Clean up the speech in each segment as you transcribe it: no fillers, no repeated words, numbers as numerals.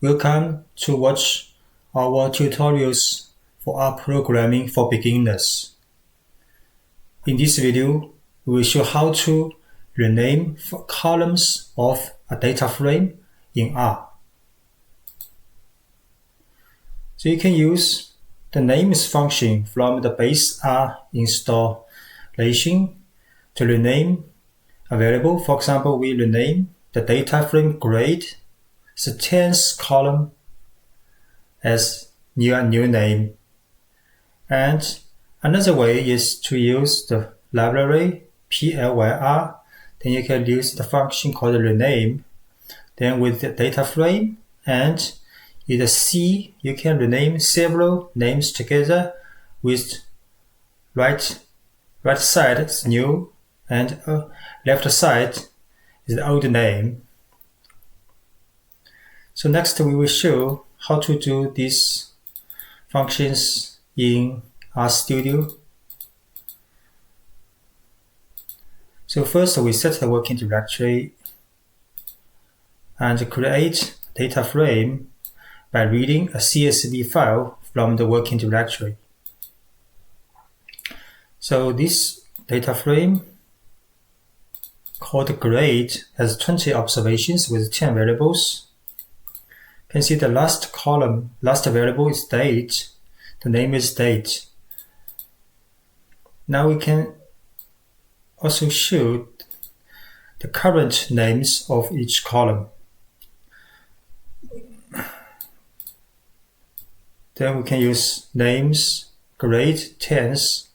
Welcome to watch our tutorials for rprogramming for beginners. In this video, we will show how to rename columns of a data frame in R. So you can use the names function from the base R installation to rename a variable. For example, we rename the data frame grade, the 10th column, as new name. And another way is to use the library dplyr. Then you can use the function called rename. Then with the data frame and in the C, you can rename several names together with right side is new and left side is the old name. So next we will show how to do these functions in RStudio. So first we set the working directory and create a data frame by reading a CSV file from the working directory. So this data frame called grade has 20 observations with 10 variables. You can see the last column, last variable is date. The name is date. Now we can also show the current names of each column. Then we can use names, grade, 10th.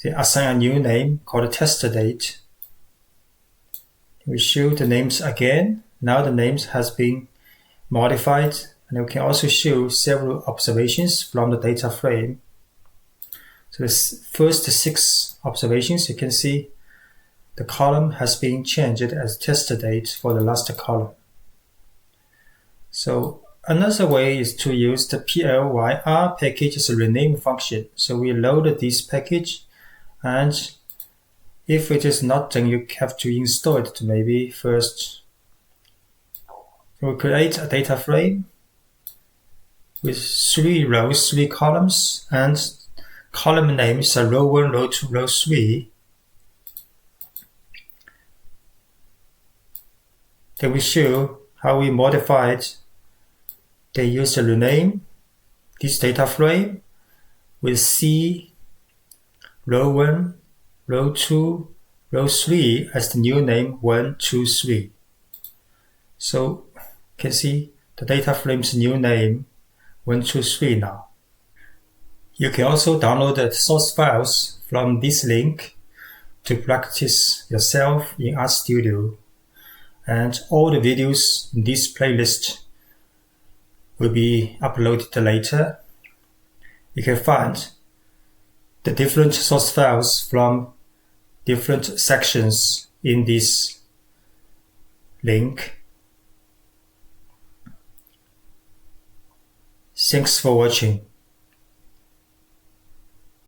Then assign a new name called test date. We show the names again. Now the names has been modified, and we can also show several observations from the data frame. So the first 6 observations, you can see the column has been changed as test date for the last column. So another way is to use the dplyr package as a rename function. So we load this package, and if it is not, then you have to install it maybe first. We'll create a data frame with 3 rows, 3 columns, and column names are row 1, row 2, row 3. Then we show how we modified the user rename this data frame with C, row 1, row 2, row 3 as the new name 1, 2, 3. So you can see the data frame's new name 1, 2, 3 now. You can also download the source files from this link to practice yourself in RStudio. And all the videos in this playlist will be uploaded later. You can find the different source files from different sections in this link. Thanks for watching.